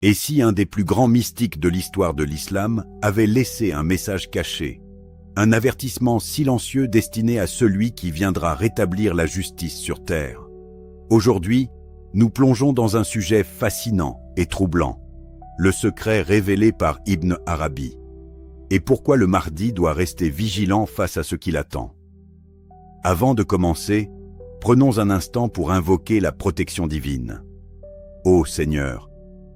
Et si un des plus grands mystiques de l'histoire de l'islam avait laissé un message caché, un avertissement silencieux destiné à celui qui viendra rétablir la justice sur terre? Aujourd'hui, nous plongeons dans un sujet fascinant et troublant, le secret révélé par Ibn Arabi. Et pourquoi le Mahdi doit rester vigilant face à ce qui l'attend. Avant de commencer, prenons un instant pour invoquer la protection divine. Ô Seigneur,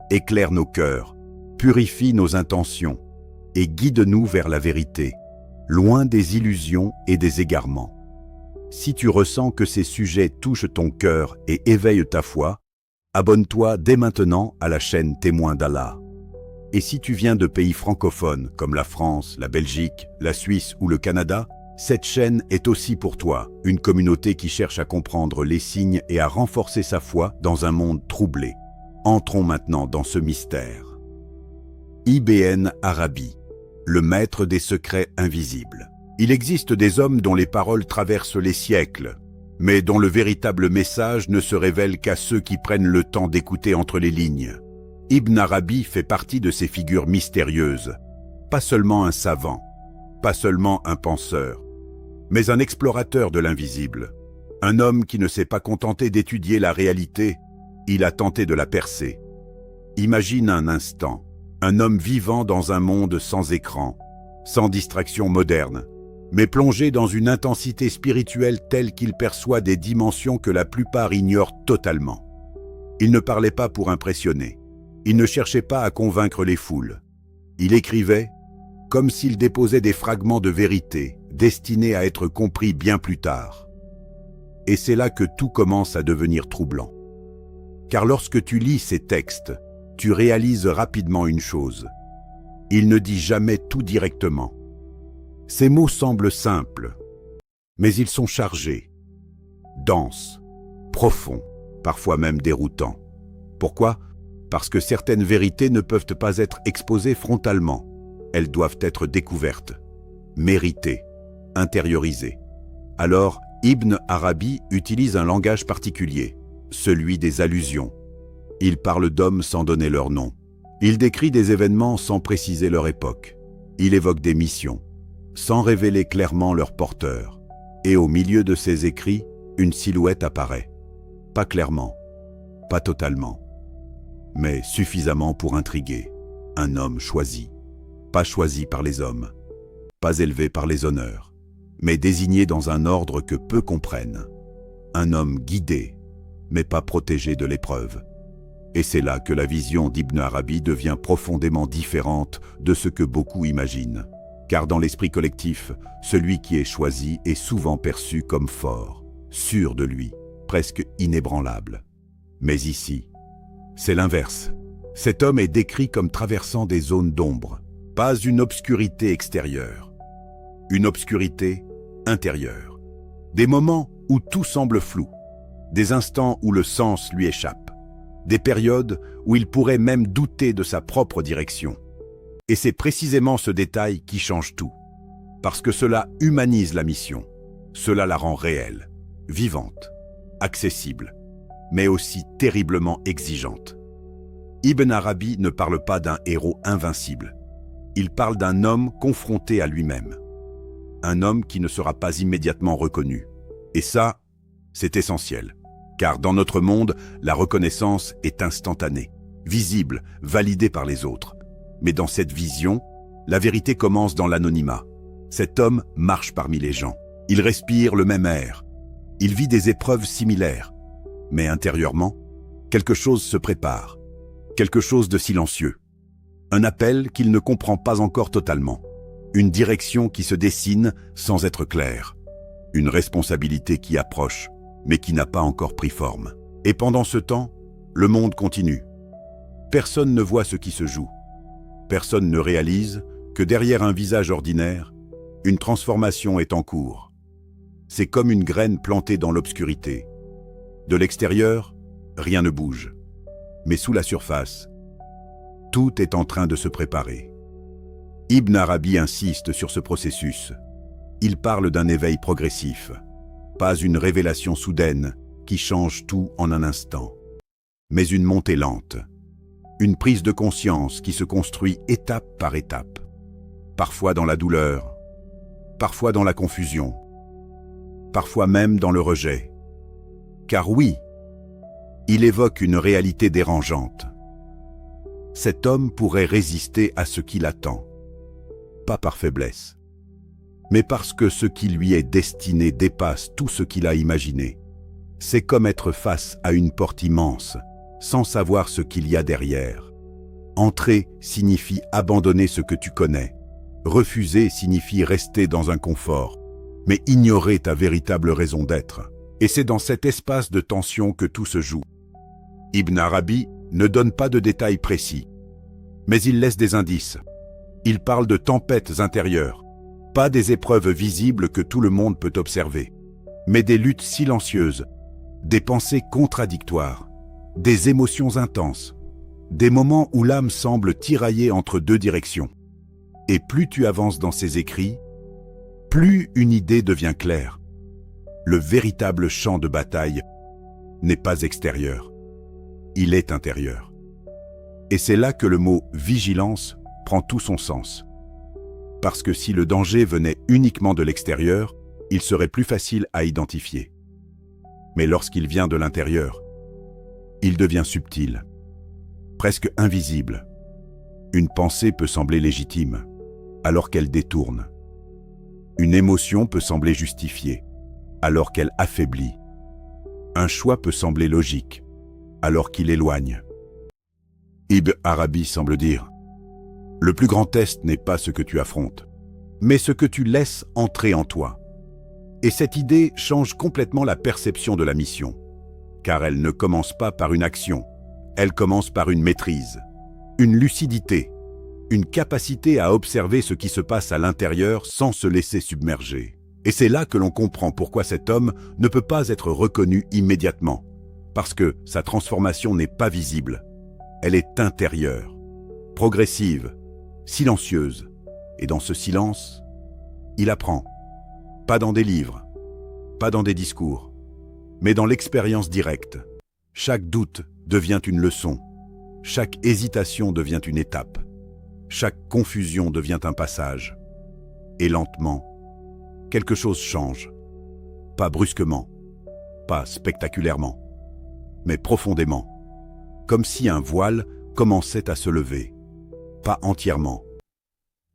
éclaire nos cœurs, purifie nos intentions et guide-nous vers la vérité, loin des illusions et des égarements. Si tu ressens que ces sujets touchent ton cœur et éveillent ta foi, abonne-toi dès maintenant à la chaîne Témoins d'Allah. Et si tu viens de pays francophones comme la France, la Belgique, la Suisse ou le Canada, cette chaîne est aussi pour toi, une communauté qui cherche à comprendre les signes et à renforcer sa foi dans un monde troublé. Entrons maintenant dans ce mystère. Ibn Arabi, le maître des secrets invisibles. Il existe des hommes dont les paroles traversent les siècles, mais dont le véritable message ne se révèle qu'à ceux qui prennent le temps d'écouter entre les lignes. Ibn Arabi fait partie de ces figures mystérieuses, pas seulement un savant, pas seulement un penseur, mais un explorateur de l'invisible, un homme qui ne s'est pas contenté d'étudier la réalité, il a tenté de la percer. Imagine un instant, un homme vivant dans un monde sans écran, sans distraction moderne, mais plongé dans une intensité spirituelle telle qu'il perçoit des dimensions que la plupart ignorent totalement. Il ne parlait pas pour impressionner, il ne cherchait pas à convaincre les foules. Il écrivait comme s'il déposait des fragments de vérité, destinés à être compris bien plus tard. Et c'est là que tout commence à devenir troublant. Car lorsque tu lis ces textes, tu réalises rapidement une chose. Il ne dit jamais tout directement. Ces mots semblent simples, mais ils sont chargés, denses, profonds, parfois même déroutants. Pourquoi? Parce que certaines vérités ne peuvent pas être exposées frontalement. Elles doivent être découvertes, méritées, intériorisées. Alors, Ibn Arabi utilise un langage particulier, celui des allusions. Il parle d'hommes sans donner leur nom. Il décrit des événements sans préciser leur époque. Il évoque des missions, sans révéler clairement leur porteur. Et au milieu de ses écrits, une silhouette apparaît. Pas clairement, pas totalement, mais suffisamment pour intriguer. Un homme choisi, pas choisi par les hommes, pas élevé par les honneurs, mais désigné dans un ordre que peu comprennent. Un homme guidé, mais pas protégé de l'épreuve. Et c'est là que la vision d'Ibn Arabi devient profondément différente de ce que beaucoup imaginent. Car dans l'esprit collectif, celui qui est choisi est souvent perçu comme fort, sûr de lui, presque inébranlable. Mais ici, c'est l'inverse. Cet homme est décrit comme traversant des zones d'ombre, pas une obscurité extérieure, une obscurité intérieure. Des moments où tout semble flou, des instants où le sens lui échappe, des périodes où il pourrait même douter de sa propre direction. Et c'est précisément ce détail qui change tout, parce que cela humanise la mission, cela la rend réelle, vivante, accessible, mais aussi terriblement exigeante. Ibn Arabi ne parle pas d'un héros invincible, il parle d'un homme confronté à lui-même, un homme qui ne sera pas immédiatement reconnu. Et ça, c'est essentiel, car dans notre monde, la reconnaissance est instantanée, visible, validée par les autres. Mais dans cette vision, la vérité commence dans l'anonymat. Cet homme marche parmi les gens. Il respire le même air. Il vit des épreuves similaires. Mais intérieurement, quelque chose se prépare. Quelque chose de silencieux. Un appel qu'il ne comprend pas encore totalement. Une direction qui se dessine sans être claire. Une responsabilité qui approche, mais qui n'a pas encore pris forme. Et pendant ce temps, le monde continue. Personne ne voit ce qui se joue. Personne ne réalise que derrière un visage ordinaire, une transformation est en cours. C'est comme une graine plantée dans l'obscurité. De l'extérieur, rien ne bouge. Mais sous la surface, tout est en train de se préparer. Ibn Arabi insiste sur ce processus. Il parle d'un éveil progressif, pas une révélation soudaine qui change tout en un instant, mais une montée lente. Une prise de conscience qui se construit étape par étape, parfois dans la douleur, parfois dans la confusion, parfois même dans le rejet. Car oui, il évoque une réalité dérangeante. Cet homme pourrait résister à ce qui l'attend, pas par faiblesse, mais parce que ce qui lui est destiné dépasse tout ce qu'il a imaginé. C'est comme être face à une porte immense, sans savoir ce qu'il y a derrière. Entrer signifie abandonner ce que tu connais. Refuser signifie rester dans un confort, mais ignorer ta véritable raison d'être. Et c'est dans cet espace de tension que tout se joue. Ibn Arabi ne donne pas de détails précis, mais il laisse des indices. Il parle de tempêtes intérieures, pas des épreuves visibles que tout le monde peut observer, mais des luttes silencieuses, des pensées contradictoires, des émotions intenses, des moments où l'âme semble tirailler entre deux directions. Et plus tu avances dans ces écrits, plus une idée devient claire. Le véritable champ de bataille n'est pas extérieur, il est intérieur. Et c'est là que le mot « vigilance » prend tout son sens. Parce que si le danger venait uniquement de l'extérieur, il serait plus facile à identifier. Mais lorsqu'il vient de l'intérieur, il devient subtil, presque invisible. Une pensée peut sembler légitime, alors qu'elle détourne. Une émotion peut sembler justifiée, alors qu'elle affaiblit. Un choix peut sembler logique, alors qu'il éloigne. Ibn Arabi semble dire « Le plus grand test n'est pas ce que tu affrontes, mais ce que tu laisses entrer en toi. » Et cette idée change complètement la perception de la mission, car elle ne commence pas par une action, elle commence par une maîtrise, une lucidité, une capacité à observer ce qui se passe à l'intérieur sans se laisser submerger. Et c'est là que l'on comprend pourquoi cet homme ne peut pas être reconnu immédiatement, parce que sa transformation n'est pas visible, elle est intérieure, progressive, silencieuse, et dans ce silence, il apprend. Pas dans des livres, pas dans des discours, mais dans l'expérience directe. Chaque doute devient une leçon, chaque hésitation devient une étape, chaque confusion devient un passage. Et lentement, quelque chose change. Pas brusquement, pas spectaculairement, mais profondément. Comme si un voile commençait à se lever. Pas entièrement,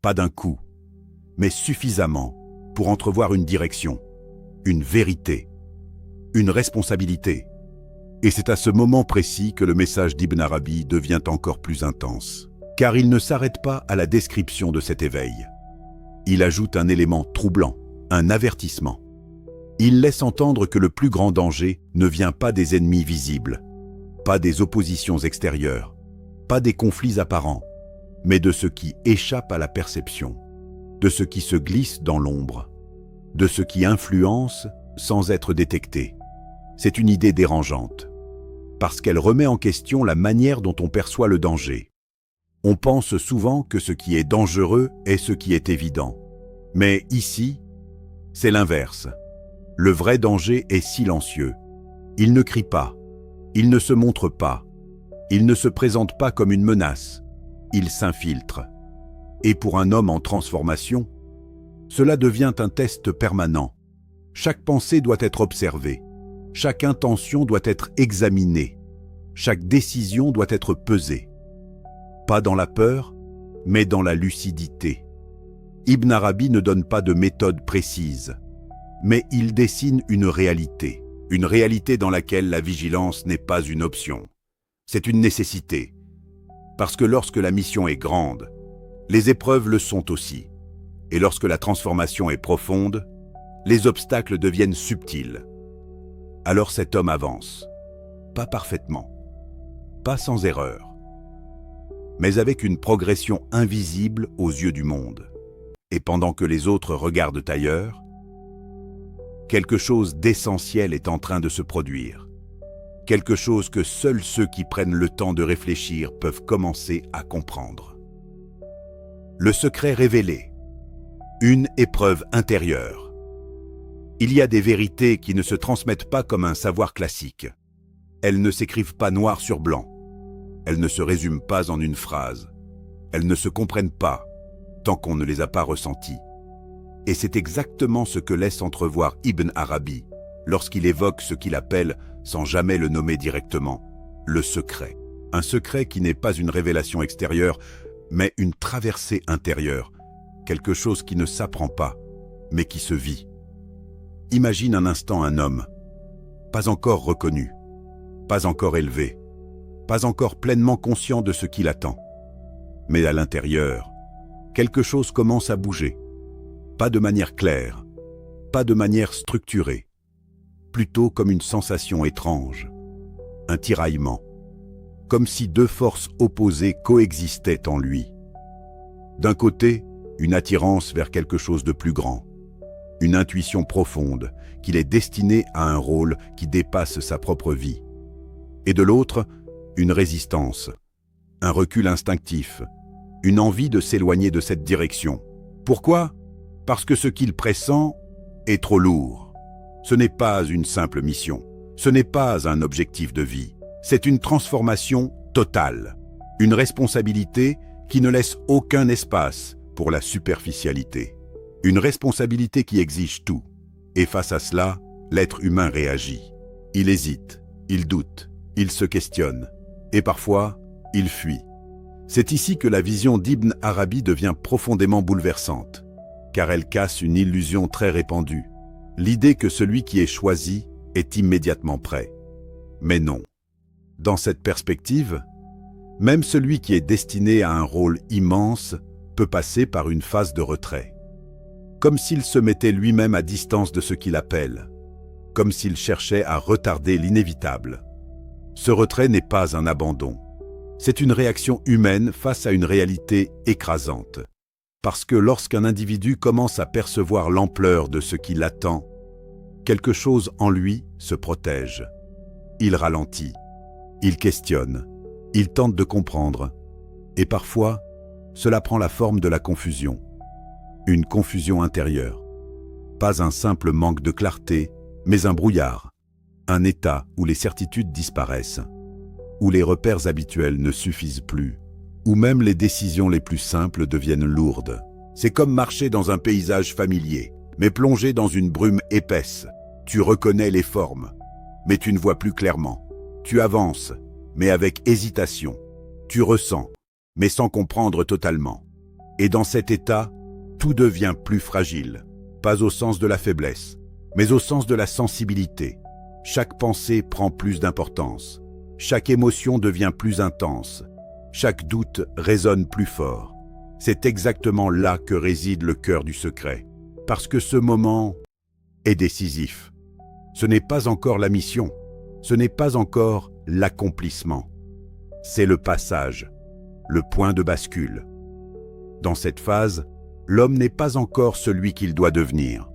pas d'un coup, mais suffisamment pour entrevoir une direction, une vérité, une responsabilité. Et c'est à ce moment précis que le message d'Ibn Arabi devient encore plus intense, car il ne s'arrête pas à la description de cet éveil. Il ajoute un élément troublant, un avertissement. Il laisse entendre que le plus grand danger ne vient pas des ennemis visibles, pas des oppositions extérieures, pas des conflits apparents, mais de ce qui échappe à la perception, de ce qui se glisse dans l'ombre, de ce qui influence sans être détecté. C'est une idée dérangeante, parce qu'elle remet en question la manière dont on perçoit le danger. On pense souvent que ce qui est dangereux est ce qui est évident. Mais ici, c'est l'inverse. Le vrai danger est silencieux. Il ne crie pas, il ne se montre pas, il ne se présente pas comme une menace, il s'infiltre. Et pour un homme en transformation, cela devient un test permanent. Chaque pensée doit être observée, chaque intention doit être examinée, chaque décision doit être pesée. Pas dans la peur, mais dans la lucidité. Ibn Arabi ne donne pas de méthode précise, mais il dessine une réalité dans laquelle la vigilance n'est pas une option. C'est une nécessité, parce que lorsque la mission est grande, les épreuves le sont aussi. Et lorsque la transformation est profonde, les obstacles deviennent subtils. Alors cet homme avance, pas parfaitement, pas sans erreur, mais avec une progression invisible aux yeux du monde. Et pendant que les autres regardent ailleurs, quelque chose d'essentiel est en train de se produire. Quelque chose que seuls ceux qui prennent le temps de réfléchir peuvent commencer à comprendre. Le secret révélé. Une épreuve intérieure. Il y a des vérités qui ne se transmettent pas comme un savoir classique. Elles ne s'écrivent pas noir sur blanc. elles ne se résument pas en une phrase. Elles ne se comprennent pas tant qu'on ne les a pas ressenties. Et c'est exactement ce que laisse entrevoir Ibn Arabi lorsqu'il évoque ce qu'il appelle, sans jamais le nommer directement, le secret. Un secret qui n'est pas une révélation extérieure, mais une traversée intérieure, quelque chose qui ne s'apprend pas, mais qui se vit. Imagine un instant un homme, pas encore reconnu, pas encore élevé, pas encore pleinement conscient de ce qu'il attend. Mais à l'intérieur, quelque chose commence à bouger, pas de manière claire, pas de manière structurée, plutôt comme une sensation étrange, un tiraillement, comme si deux forces opposées coexistaient en lui. D'un côté, une attirance vers quelque chose de plus grand, une intuition profonde qu'il est destiné à un rôle qui dépasse sa propre vie. Et de l'autre, une résistance, un recul instinctif, une envie de s'éloigner de cette direction. Pourquoi ? Parce que ce qu'il pressent est trop lourd. Ce n'est pas une simple mission, ce n'est pas un objectif de vie, c'est une transformation totale, une responsabilité qui ne laisse aucun espace pour la superficialité. Une responsabilité qui exige tout. Et face à cela, l'être humain réagit. Il hésite, il doute, il se questionne. Et parfois, il fuit. C'est ici que la vision d'Ibn Arabi devient profondément bouleversante, car elle casse une illusion très répandue, l'idée que celui qui est choisi est immédiatement prêt. Mais non. Dans cette perspective, même celui qui est destiné à un rôle immense peut passer par une phase de retrait. Comme s'il se mettait lui-même à distance de ce qu'il appelle, comme s'il cherchait à retarder l'inévitable. Ce retrait n'est pas un abandon. C'est une réaction humaine face à une réalité écrasante. Parce que lorsqu'un individu commence à percevoir l'ampleur de ce qui l'attend, quelque chose en lui se protège. Il ralentit, il questionne, il tente de comprendre. Et parfois, cela prend la forme de la confusion. Une confusion intérieure. Pas un simple manque de clarté, mais un brouillard. Un état où les certitudes disparaissent, où les repères habituels ne suffisent plus, où même les décisions les plus simples deviennent lourdes. C'est comme marcher dans un paysage familier, mais plongé dans une brume épaisse. Tu reconnais les formes, mais tu ne vois plus clairement. Tu avances, mais avec hésitation. Tu ressens, mais sans comprendre totalement. Et dans cet état, tout devient plus fragile, pas au sens de la faiblesse, mais au sens de la sensibilité. Chaque pensée prend plus d'importance, chaque émotion devient plus intense, chaque doute résonne plus fort. C'est exactement là que réside le cœur du secret, parce que ce moment est décisif. Ce n'est pas encore la mission, ce n'est pas encore l'accomplissement. C'est le passage, le point de bascule. Dans cette phase, l'homme n'est pas encore celui qu'il doit devenir,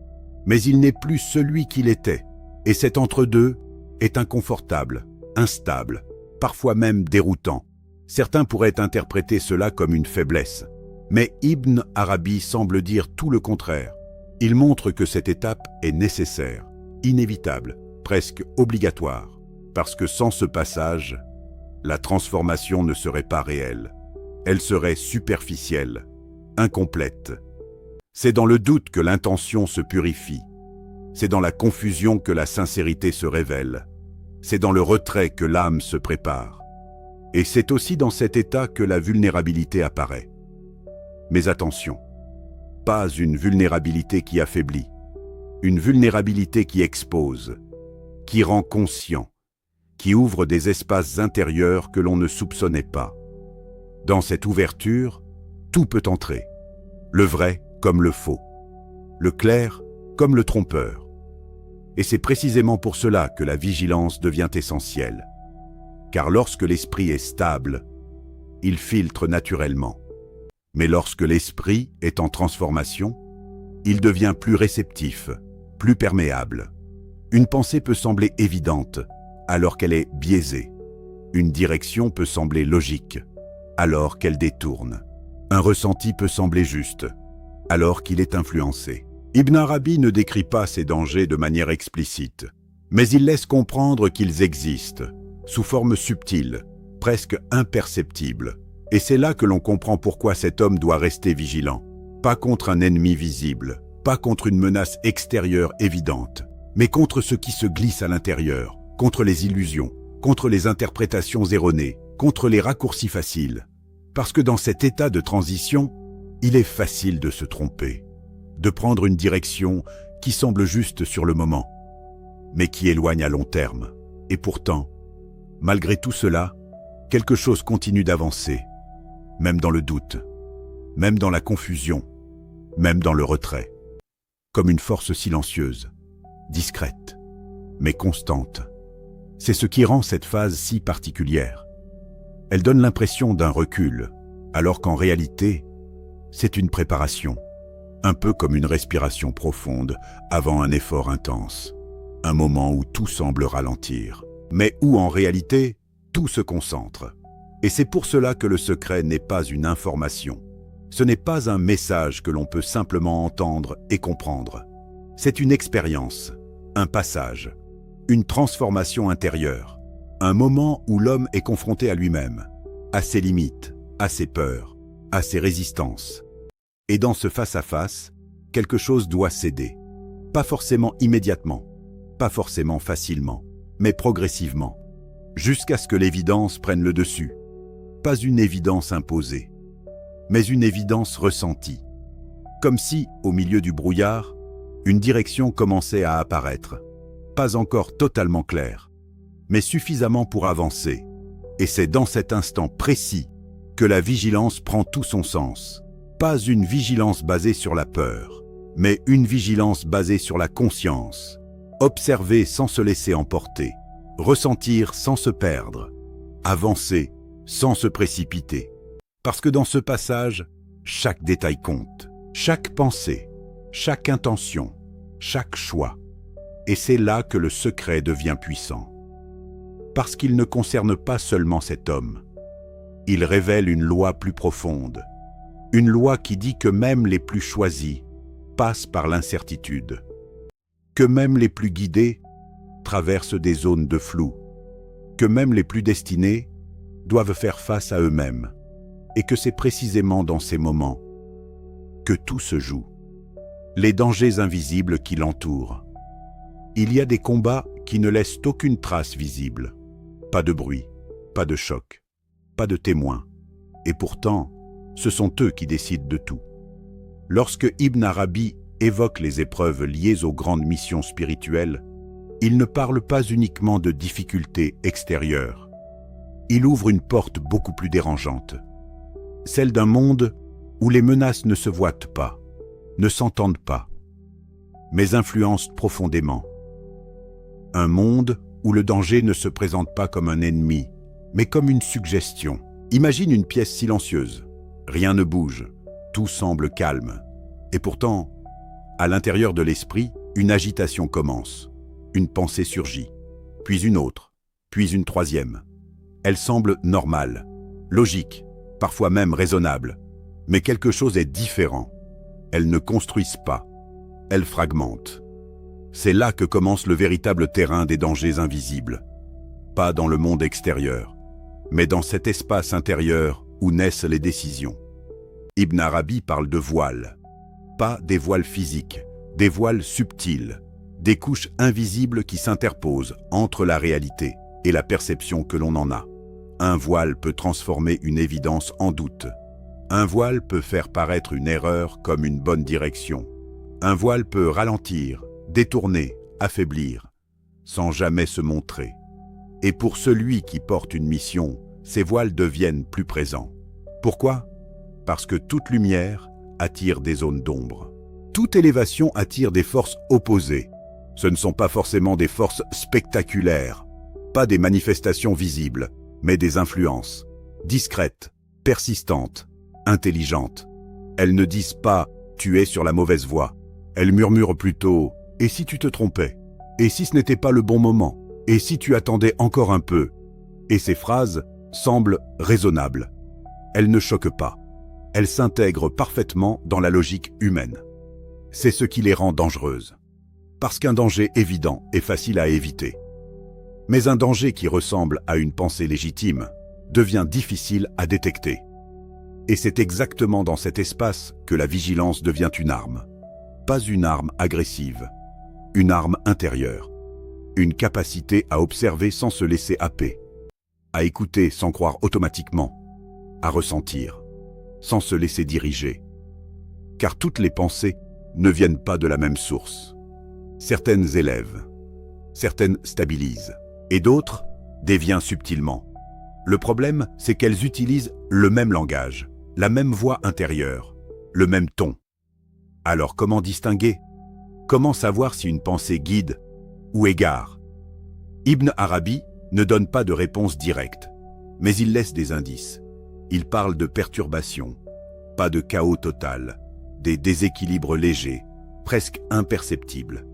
mais il n'est plus celui qu'il était. Et cet entre-deux est inconfortable, instable, parfois même déroutant. Certains pourraient interpréter cela comme une faiblesse, mais Ibn Arabi semble dire tout le contraire. Il montre que cette étape est nécessaire, inévitable, presque obligatoire, parce que sans ce passage, la transformation ne serait pas réelle. Elle serait superficielle, incomplète. C'est dans le doute que l'intention se purifie. C'est dans la confusion que la sincérité se révèle. C'est dans le retrait que l'âme se prépare. Et c'est aussi dans cet état que la vulnérabilité apparaît. Mais attention, pas une vulnérabilité qui affaiblit, une vulnérabilité qui expose, qui rend conscient, qui ouvre des espaces intérieurs que l'on ne soupçonnait pas. Dans cette ouverture, tout peut entrer, le vrai comme le faux, le clair comme le trompeur. Et c'est précisément pour cela que la vigilance devient essentielle. Car lorsque l'esprit est stable, il filtre naturellement. Mais lorsque l'esprit est en transformation, il devient plus réceptif, plus perméable. Une pensée peut sembler évidente, alors qu'elle est biaisée. Une direction peut sembler logique, alors qu'elle détourne. Un ressenti peut sembler juste, alors qu'il est influencé. Ibn Arabi ne décrit pas ces dangers de manière explicite, mais il laisse comprendre qu'ils existent, sous forme subtile, presque imperceptible. Et c'est là que l'on comprend pourquoi cet homme doit rester vigilant. Pas contre un ennemi visible, pas contre une menace extérieure évidente, mais contre ce qui se glisse à l'intérieur, contre les illusions, contre les interprétations erronées, contre les raccourcis faciles. Parce que dans cet état de transition, il est facile de se tromper, de prendre une direction qui semble juste sur le moment, mais qui éloigne à long terme. Et pourtant, malgré tout cela, quelque chose continue d'avancer, même dans le doute, même dans la confusion, même dans le retrait, comme une force silencieuse, discrète, mais constante. C'est ce qui rend cette phase si particulière. Elle donne l'impression d'un recul, alors qu'en réalité, c'est une préparation, un peu comme une respiration profonde avant un effort intense, un moment où tout semble ralentir, mais où en réalité, tout se concentre. Et c'est pour cela que le secret n'est pas une information. Ce n'est pas un message que l'on peut simplement entendre et comprendre. C'est une expérience, un passage, une transformation intérieure, un moment où l'homme est confronté à lui-même, à ses limites, à ses peurs, à ses résistances. Et dans ce face-à-face, quelque chose doit céder. Pas forcément immédiatement, pas forcément facilement, mais progressivement, jusqu'à ce que l'évidence prenne le dessus. Pas une évidence imposée, mais une évidence ressentie. Comme si, au milieu du brouillard, une direction commençait à apparaître. Pas encore totalement claire, mais suffisamment pour avancer. Et c'est dans cet instant précis que la vigilance prend tout son sens. Pas une vigilance basée sur la peur, mais une vigilance basée sur la conscience. Observer sans se laisser emporter, ressentir sans se perdre, avancer sans se précipiter. Parce que dans ce passage, chaque détail compte, chaque pensée, chaque intention, chaque choix. Et c'est là que le secret devient puissant. Parce qu'il ne concerne pas seulement cet homme. Il révèle une loi plus profonde. Une loi qui dit que même les plus choisis passent par l'incertitude. Que même les plus guidés traversent des zones de flou. Que même les plus destinés doivent faire face à eux-mêmes. Et que c'est précisément dans ces moments que tout se joue. Les dangers invisibles qui l'entourent. Il y a des combats qui ne laissent aucune trace visible. Pas de bruit, pas de choc, pas de témoins. Et pourtant, ce sont eux qui décident de tout. Lorsque Ibn Arabi évoque les épreuves liées aux grandes missions spirituelles, il ne parle pas uniquement de difficultés extérieures. Il ouvre une porte beaucoup plus dérangeante. Celle d'un monde où les menaces ne se voient pas, ne s'entendent pas, mais influencent profondément. Un monde où le danger ne se présente pas comme un ennemi, mais comme une suggestion. Imagine une pièce silencieuse. Rien ne bouge, tout semble calme. Et pourtant, à l'intérieur de l'esprit, une agitation commence. Une pensée surgit, puis une autre, puis une troisième. Elle semble normale, logique, parfois même raisonnable. Mais quelque chose est différent. Elles ne construisent pas, elles fragmentent. C'est là que commence le véritable terrain des dangers invisibles. Pas dans le monde extérieur, mais dans cet espace intérieur où naissent les décisions. Ibn Arabi parle de voiles, pas des voiles physiques, des voiles subtils, des couches invisibles qui s'interposent entre la réalité et la perception que l'on en a. Un voile peut transformer une évidence en doute. Un voile peut faire paraître une erreur comme une bonne direction. Un voile peut ralentir, détourner, affaiblir, sans jamais se montrer. Et pour celui qui porte une mission, ces voiles deviennent plus présents. Pourquoi? Parce que toute lumière attire des zones d'ombre. Toute élévation attire des forces opposées. Ce ne sont pas forcément des forces spectaculaires, pas des manifestations visibles, mais des influences, discrètes, persistantes, intelligentes. Elles ne disent pas « tu es sur la mauvaise voie ». Elles murmurent plutôt « et si tu te trompais ? Et si ce n'était pas le bon moment ? Et si tu attendais encore un peu ?» Et ces phrases semblent raisonnables. Elles ne choquent pas. Elles s'intègrent parfaitement dans la logique humaine. C'est ce qui les rend dangereuses. Parce qu'un danger évident est facile à éviter. Mais un danger qui ressemble à une pensée légitime devient difficile à détecter. Et c'est exactement dans cet espace que la vigilance devient une arme. Pas une arme agressive, une arme intérieure. Une capacité à observer sans se laisser happer, à écouter sans croire automatiquement, à ressentir, sans se laisser diriger. Car toutes les pensées ne viennent pas de la même source. Certaines élèvent, certaines stabilisent, et d'autres dévient subtilement. Le problème, c'est qu'elles utilisent le même langage, la même voix intérieure, le même ton. Alors comment distinguer? Comment savoir si une pensée guide ou égare? Ibn Arabi ne donne pas de réponse directe, mais il laisse des indices. Il parle de perturbations, pas de chaos total, des déséquilibres légers, presque imperceptibles,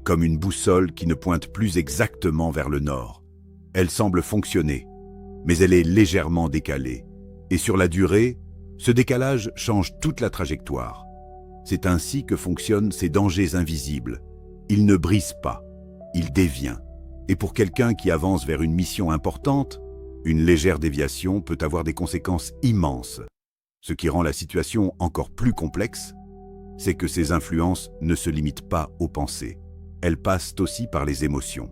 comme une boussole qui ne pointe plus exactement vers le nord. Elle semble fonctionner, mais elle est légèrement décalée. Et sur la durée, ce décalage change toute la trajectoire. C'est ainsi que fonctionnent ces dangers invisibles. Ils ne brisent pas, ils dévient. Et pour quelqu'un qui avance vers une mission importante, une légère déviation peut avoir des conséquences immenses. Ce qui rend la situation encore plus complexe, c'est que ces influences ne se limitent pas aux pensées. Elles passent aussi par les émotions.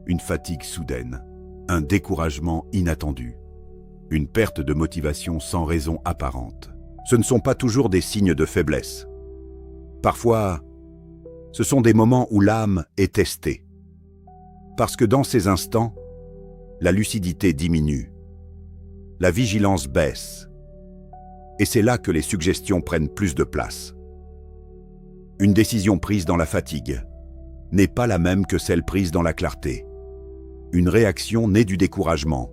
Une fatigue soudaine, un découragement inattendu, une perte de motivation sans raison apparente. Ce ne sont pas toujours des signes de faiblesse. Parfois, ce sont des moments où l'âme est testée. Parce que dans ces instants, la lucidité diminue, la vigilance baisse, et c'est là que les suggestions prennent plus de place. Une décision prise dans la fatigue n'est pas la même que celle prise dans la clarté. Une réaction née du découragement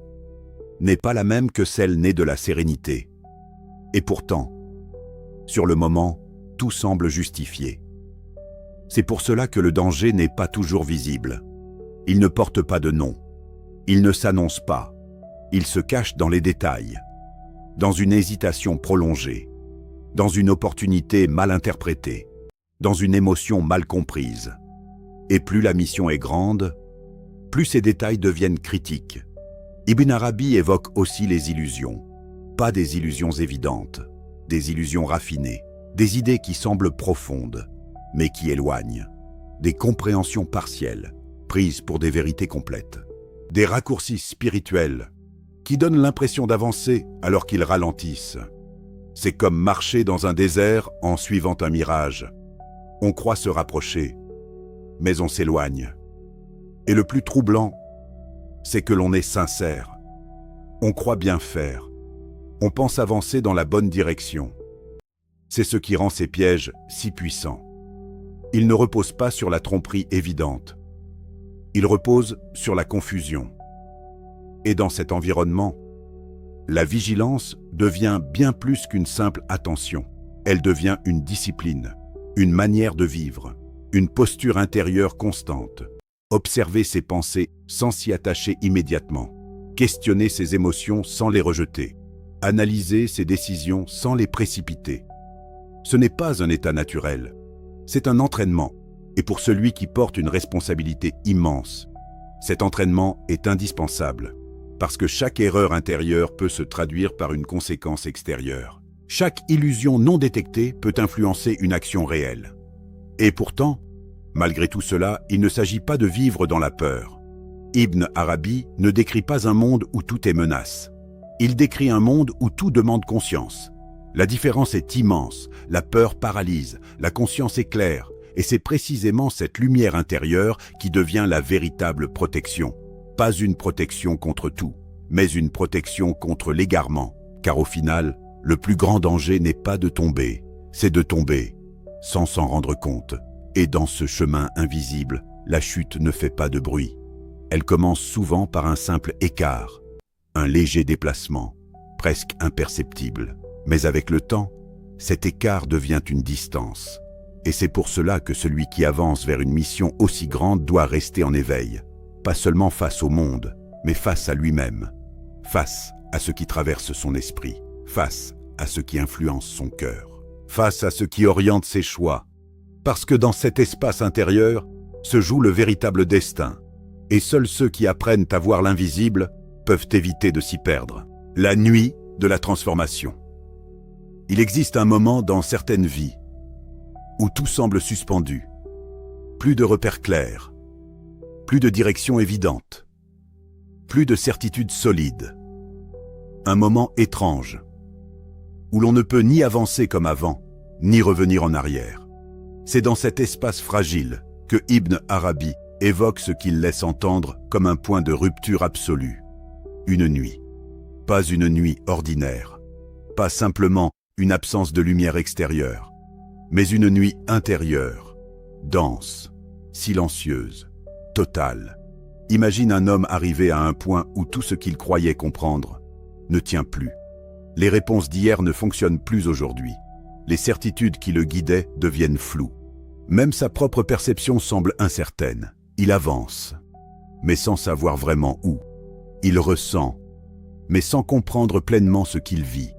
n'est pas la même que celle née de la sérénité. Et pourtant, sur le moment, tout semble justifié. C'est pour cela que le danger n'est pas toujours visible. Il ne porte pas de nom. Il ne s'annonce pas. Il se cache dans les détails, dans une hésitation prolongée, dans une opportunité mal interprétée, dans une émotion mal comprise. Et plus la mission est grande, plus ces détails deviennent critiques. Ibn Arabi évoque aussi les illusions. Pas des illusions évidentes, des illusions raffinées, des idées qui semblent profondes, mais qui éloignent, des compréhensions partielles, prises pour des vérités complètes, des raccourcis spirituels qui donnent l'impression d'avancer alors qu'ils ralentissent. C'est comme marcher dans un désert en suivant un mirage. On croit se rapprocher, mais on s'éloigne. Et le plus troublant, c'est que l'on est sincère. On croit bien faire. On pense avancer dans la bonne direction. C'est ce qui rend ces pièges si puissants. Ils ne reposent pas sur la tromperie évidente. Ils reposent sur la confusion. Et dans cet environnement, la vigilance devient bien plus qu'une simple attention. Elle devient une discipline, une manière de vivre, une posture intérieure constante. Observer ses pensées sans s'y attacher immédiatement. Questionner ses émotions sans les rejeter. Analyser ses décisions sans les précipiter. Ce n'est pas un état naturel, c'est un entraînement. Et pour celui qui porte une responsabilité immense, cet entraînement est indispensable. Parce que chaque erreur intérieure peut se traduire par une conséquence extérieure. Chaque illusion non détectée peut influencer une action réelle. Et pourtant, malgré tout cela, il ne s'agit pas de vivre dans la peur. Ibn Arabi ne décrit pas un monde où tout est menace. Il décrit un monde où tout demande conscience. La différence est immense, la peur paralyse, la conscience est claire, et c'est précisément cette lumière intérieure qui devient la véritable protection. Pas une protection contre tout, mais une protection contre l'égarement. Car au final, le plus grand danger n'est pas de tomber, c'est de tomber, sans s'en rendre compte. Et dans ce chemin invisible, la chute ne fait pas de bruit. Elle commence souvent par un simple écart, un léger déplacement, presque imperceptible. Mais avec le temps, cet écart devient une distance. Et c'est pour cela que celui qui avance vers une mission aussi grande doit rester en éveil. Pas seulement face au monde, mais face à lui-même, face à ce qui traverse son esprit, face à ce qui influence son cœur, face à ce qui oriente ses choix. Parce que dans cet espace intérieur se joue le véritable destin, et seuls ceux qui apprennent à voir l'invisible peuvent éviter de s'y perdre. La nuit de la transformation. Il existe un moment dans certaines vies où tout semble suspendu. Plus de repères clairs, plus de direction évidente, plus de certitude solide. Un moment étrange, où l'on ne peut ni avancer comme avant, ni revenir en arrière. C'est dans cet espace fragile que Ibn Arabi évoque ce qu'il laisse entendre comme un point de rupture absolue. Une nuit. Pas une nuit ordinaire. Pas simplement une absence de lumière extérieure, mais une nuit intérieure, dense, silencieuse, totale. Imagine un homme arrivé à un point où tout ce qu'il croyait comprendre ne tient plus. Les réponses d'hier ne fonctionnent plus aujourd'hui. Les certitudes qui le guidaient deviennent floues. Même sa propre perception semble incertaine. Il avance, mais sans savoir vraiment où. Il ressent, mais sans comprendre pleinement ce qu'il vit.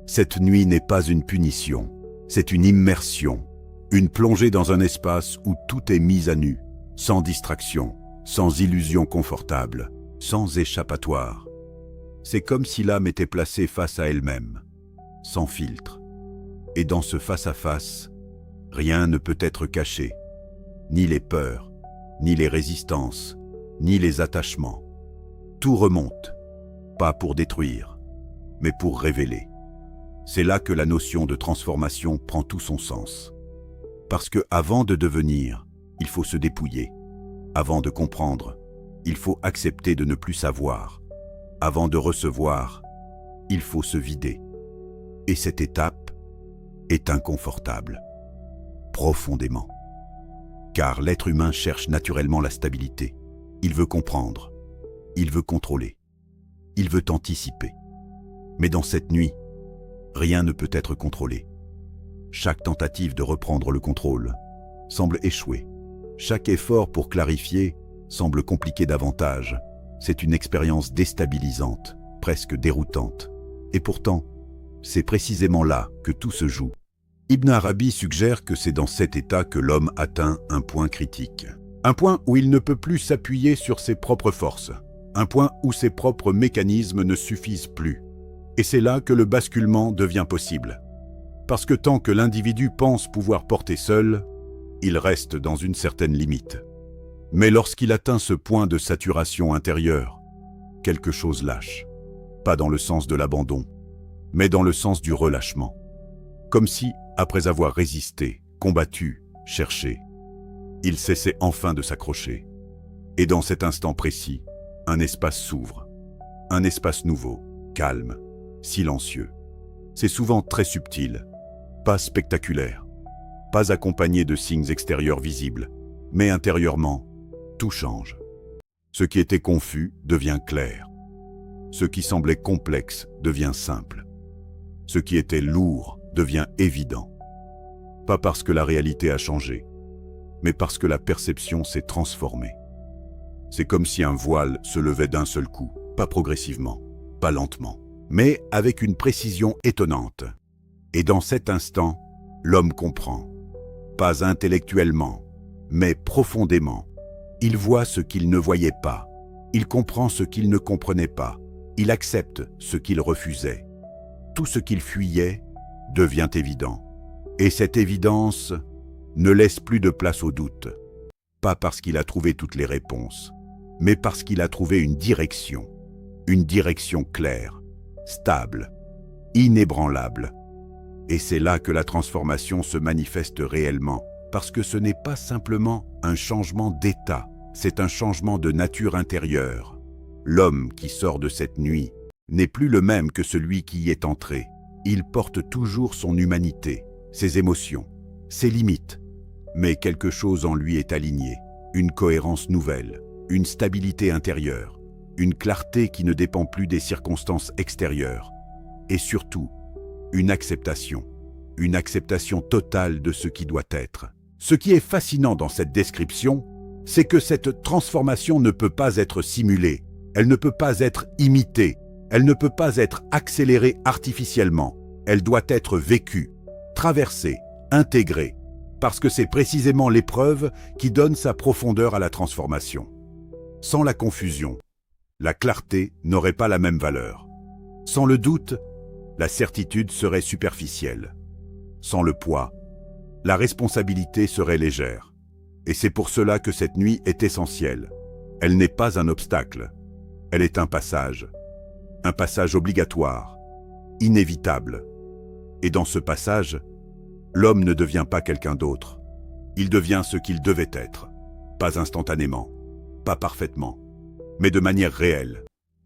Cette nuit n'est pas une punition, c'est une immersion, une plongée dans un espace où tout est mis à nu, sans distraction, sans illusion confortable, sans échappatoire. C'est comme si l'âme était placée face à elle-même, sans filtre. Et dans ce face-à-face, rien ne peut être caché, ni les peurs, ni les résistances, ni les attachements. Tout remonte, pas pour détruire, mais pour révéler. C'est là que la notion de transformation prend tout son sens. Parce que avant de devenir, il faut se dépouiller. Avant de comprendre, il faut accepter de ne plus savoir. Avant de recevoir, il faut se vider. Et cette étape est inconfortable, profondément. Car l'être humain cherche naturellement la stabilité. Il veut comprendre, il veut contrôler, il veut anticiper. Mais dans cette nuit, rien ne peut être contrôlé. Chaque tentative de reprendre le contrôle semble échouer. Chaque effort pour clarifier semble compliquer davantage. C'est une expérience déstabilisante, presque déroutante. Et pourtant, c'est précisément là que tout se joue. Ibn Arabi suggère que c'est dans cet état que l'homme atteint un point critique. Un point où il ne peut plus s'appuyer sur ses propres forces. Un point où ses propres mécanismes ne suffisent plus. Et c'est là que le basculement devient possible. Parce que tant que l'individu pense pouvoir porter seul, il reste dans une certaine limite. Mais lorsqu'il atteint ce point de saturation intérieure, quelque chose lâche. Pas dans le sens de l'abandon, mais dans le sens du relâchement. Comme si, après avoir résisté, combattu, cherché, il cessait enfin de s'accrocher. Et dans cet instant précis, un espace s'ouvre. Un espace nouveau, calme, silencieux. C'est souvent très subtil, pas spectaculaire, pas accompagné de signes extérieurs visibles, mais intérieurement, tout change. Ce qui était confus devient clair. Ce qui semblait complexe devient simple. Ce qui était lourd devient évident. Pas parce que la réalité a changé, mais parce que la perception s'est transformée. C'est comme si un voile se levait d'un seul coup, pas progressivement, pas lentement, mais avec une précision étonnante. Et dans cet instant, l'homme comprend, pas intellectuellement, mais profondément. Il voit ce qu'il ne voyait pas, il comprend ce qu'il ne comprenait pas, il accepte ce qu'il refusait. Tout ce qu'il fuyait devient évident. Et cette évidence ne laisse plus de place au doute. Pas parce qu'il a trouvé toutes les réponses, mais parce qu'il a trouvé une direction claire, stable, inébranlable. Et c'est là que la transformation se manifeste réellement, parce que ce n'est pas simplement un changement d'état, c'est un changement de nature intérieure. L'homme qui sort de cette nuit n'est plus le même que celui qui y est entré. Il porte toujours son humanité, ses émotions, ses limites, mais quelque chose en lui est aligné, une cohérence nouvelle, une stabilité intérieure, une clarté qui ne dépend plus des circonstances extérieures, et surtout, une acceptation totale de ce qui doit être. Ce qui est fascinant dans cette description, c'est que cette transformation ne peut pas être simulée, elle ne peut pas être imitée, elle ne peut pas être accélérée artificiellement, elle doit être vécue, traversée, intégrée, parce que c'est précisément l'épreuve qui donne sa profondeur à la transformation. Sans la confusion, la clarté n'aurait pas la même valeur. Sans le doute, la certitude serait superficielle. Sans le poids, la responsabilité serait légère. Et c'est pour cela que cette nuit est essentielle. Elle n'est pas un obstacle. Elle est un passage obligatoire, inévitable. Et dans ce passage, l'homme ne devient pas quelqu'un d'autre. Il devient ce qu'il devait être. Pas instantanément, pas parfaitement, mais de manière réelle.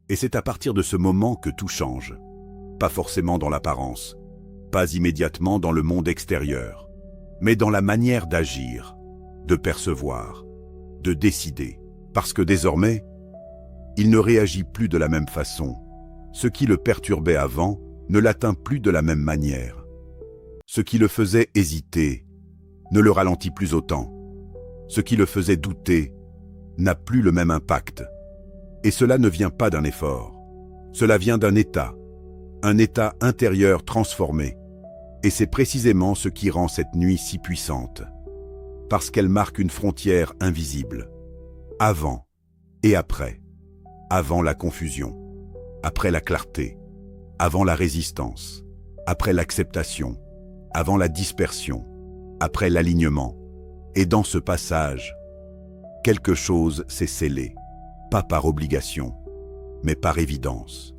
Et c'est à partir de ce moment que tout change. Pas forcément dans l'apparence, pas immédiatement dans le monde extérieur, mais dans la manière d'agir, de percevoir, de décider. Parce que désormais, il ne réagit plus de la même façon. Ce qui le perturbait avant ne l'atteint plus de la même manière. Ce qui le faisait hésiter ne le ralentit plus autant. Ce qui le faisait douter n'a plus le même impact. Et cela ne vient pas d'un effort. Cela vient d'un état intérieur transformé. Et c'est précisément ce qui rend cette nuit si puissante. Parce qu'elle marque une frontière invisible. Avant et après. Avant la confusion. Après la clarté. Avant la résistance. Après l'acceptation. Avant la dispersion. Après l'alignement. Et dans ce passage, quelque chose s'est scellé. Pas par obligation, mais par évidence.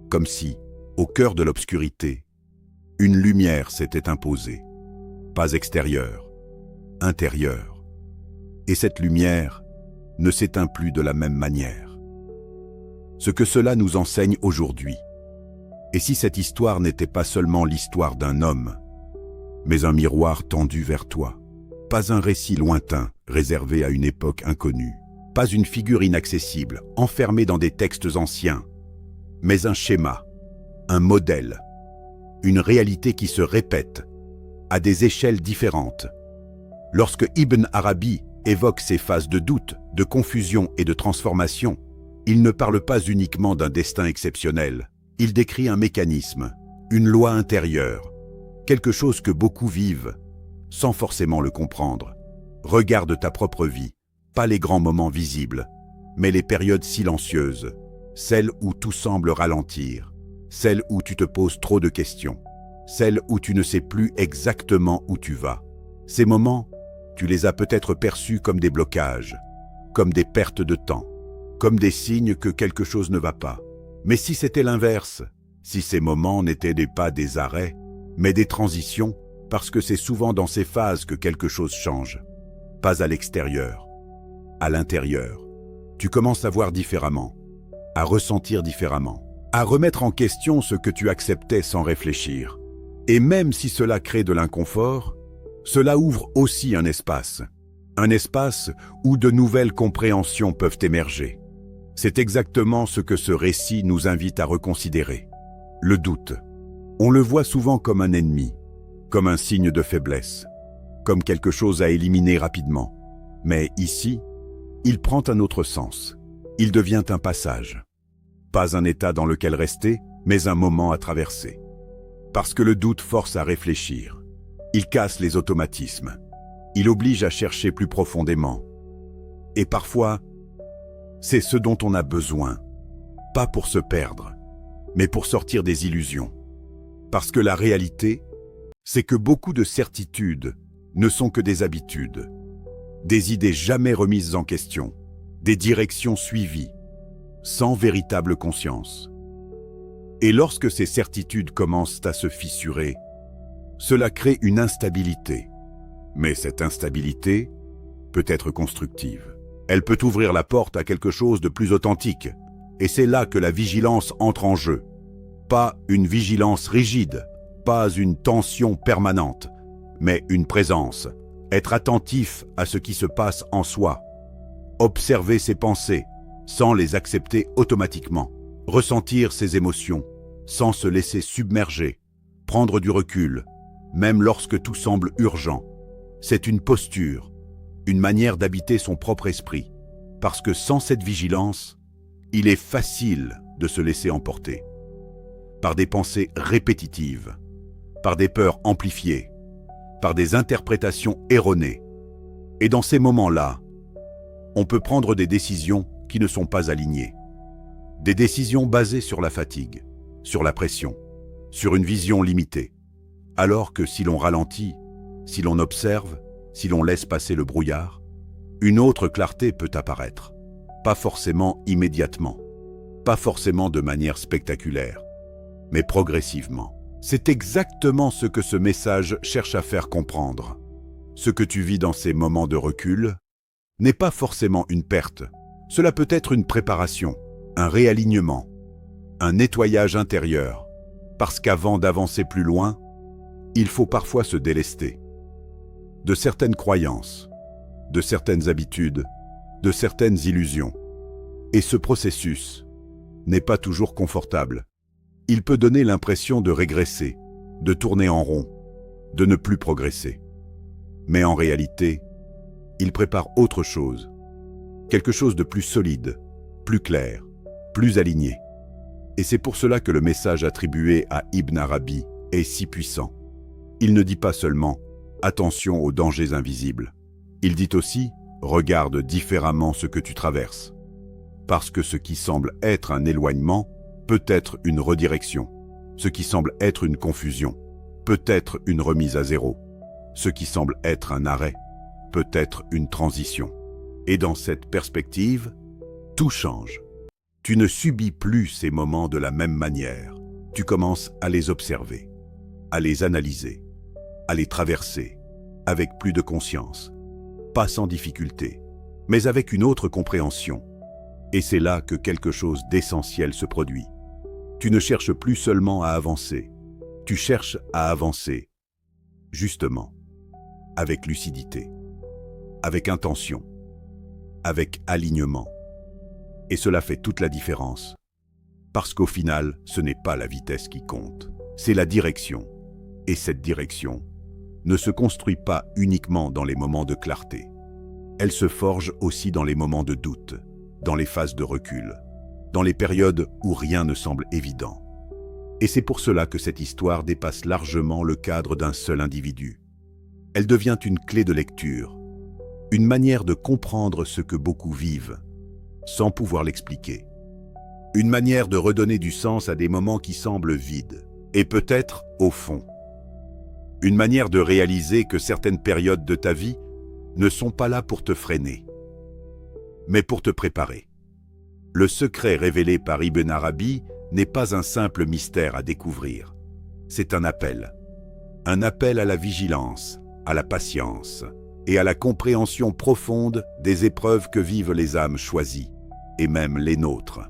Comme si, au cœur de l'obscurité, une lumière s'était imposée. Pas extérieure, intérieure. Et cette lumière ne s'éteint plus de la même manière. Ce que cela nous enseigne aujourd'hui. Et si cette histoire n'était pas seulement l'histoire d'un homme, mais un miroir tendu vers toi, pas un récit lointain réservé à une époque inconnue, pas une figure inaccessible enfermée dans des textes anciens, mais un schéma, un modèle, une réalité qui se répète à des échelles différentes. Lorsque Ibn Arabi évoque ces phases de doute, de confusion et de transformation, il ne parle pas uniquement d'un destin exceptionnel. Il décrit un mécanisme, une loi intérieure, quelque chose que beaucoup vivent, sans forcément le comprendre. Regarde ta propre vie, pas les grands moments visibles, mais les périodes silencieuses, celles où tout semble ralentir, celles où tu te poses trop de questions, celles où tu ne sais plus exactement où tu vas. Ces moments, tu les as peut-être perçus comme des blocages, comme des pertes de temps, comme des signes que quelque chose ne va pas. Mais si c'était l'inverse, si ces moments n'étaient pas des arrêts, mais des transitions, parce que c'est souvent dans ces phases que quelque chose change. Pas à l'extérieur, à l'intérieur. Tu commences à voir différemment, à ressentir différemment, à remettre en question ce que tu acceptais sans réfléchir. Et même si cela crée de l'inconfort, cela ouvre aussi un espace où de nouvelles compréhensions peuvent émerger. C'est exactement ce que ce récit nous invite à reconsidérer. Le doute. On le voit souvent comme un ennemi, comme un signe de faiblesse, comme quelque chose à éliminer rapidement. Mais ici, il prend un autre sens. Il devient un passage. Pas un état dans lequel rester, mais un moment à traverser. Parce que le doute force à réfléchir. Il casse les automatismes. Il oblige à chercher plus profondément. Et parfois, c'est ce dont on a besoin. Pas pour se perdre, mais pour sortir des illusions. Parce que la réalité, c'est que beaucoup de certitudes ne sont que des habitudes, des idées jamais remises en question, des directions suivies, sans véritable conscience. Et lorsque ces certitudes commencent à se fissurer, cela crée une instabilité. Mais cette instabilité peut être constructive. Elle peut ouvrir la porte à quelque chose de plus authentique. Et c'est là que la vigilance entre en jeu. Pas une vigilance rigide, pas une tension permanente, mais une présence. Être attentif à ce qui se passe en soi. Observer ses pensées, sans les accepter automatiquement. Ressentir ses émotions, sans se laisser submerger. Prendre du recul, même lorsque tout semble urgent. C'est une posture, une manière d'habiter son propre esprit. Parce que sans cette vigilance, il est facile de se laisser emporter. Par des pensées répétitives, par des peurs amplifiées, par des interprétations erronées. Et dans ces moments-là, on peut prendre des décisions qui ne sont pas alignées. Des décisions basées sur la fatigue, sur la pression, sur une vision limitée. Alors que si l'on ralentit, si l'on observe, si l'on laisse passer le brouillard, une autre clarté peut apparaître. Pas forcément immédiatement, pas forcément de manière spectaculaire, mais progressivement. C'est exactement ce que ce message cherche à faire comprendre. Ce que tu vis dans ces moments de recul n'est pas forcément une perte. Cela peut être une préparation, un réalignement, un nettoyage intérieur. Parce qu'avant d'avancer plus loin, il faut parfois se délester de certaines croyances, de certaines habitudes, de certaines illusions. Et ce processus n'est pas toujours confortable. Il peut donner l'impression de régresser, de tourner en rond, de ne plus progresser. Mais en réalité, il prépare autre chose, quelque chose de plus solide, plus clair, plus aligné. Et c'est pour cela que le message attribué à Ibn Arabi est si puissant. Il ne dit pas seulement « attention aux dangers invisibles ». Il dit aussi « regarde différemment ce que tu traverses ». Parce que ce qui semble être un éloignement peut être une redirection. Ce qui semble être une confusion peut être une remise à zéro. Ce qui semble être un arrêt peut être une transition. Et dans cette perspective, tout change. Tu ne subis plus ces moments de la même manière. Tu commences à les observer, à les analyser, à les traverser, avec plus de conscience. Pas sans difficulté, mais avec une autre compréhension. Et c'est là que quelque chose d'essentiel se produit. Tu ne cherches plus seulement à avancer, tu cherches à avancer, justement, avec lucidité, avec intention, avec alignement. Et cela fait toute la différence. Parce qu'au final, ce n'est pas la vitesse qui compte, c'est la direction. Et cette direction ne se construit pas uniquement dans les moments de clarté. Elle se forge aussi dans les moments de doute, dans les phases de recul, dans les périodes où rien ne semble évident. Et c'est pour cela que cette histoire dépasse largement le cadre d'un seul individu. Elle devient une clé de lecture, une manière de comprendre ce que beaucoup vivent, sans pouvoir l'expliquer. Une manière de redonner du sens à des moments qui semblent vides, et peut-être au fond. Une manière de réaliser que certaines périodes de ta vie ne sont pas là pour te freiner, mais pour te préparer. Le secret révélé par Ibn Arabi n'est pas un simple mystère à découvrir. C'est un appel à la vigilance, à la patience et à la compréhension profonde des épreuves que vivent les âmes choisies, et même les nôtres.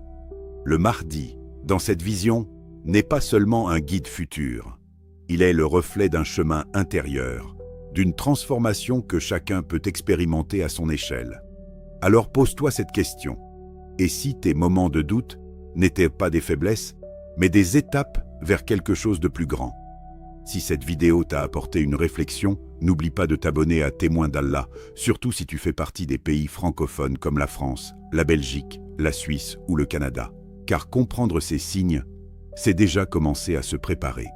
Le Mahdi, dans cette vision, n'est pas seulement un guide futur. Il est le reflet d'un chemin intérieur, d'une transformation que chacun peut expérimenter à son échelle. Alors pose-toi cette question. Et si tes moments de doute n'étaient pas des faiblesses, mais des étapes vers quelque chose de plus grand? Si cette vidéo t'a apporté une réflexion, n'oublie pas de t'abonner à Témoins d'Allah, surtout si tu fais partie des pays francophones comme la France, la Belgique, la Suisse ou le Canada. Car comprendre ces signes, c'est déjà commencer à se préparer.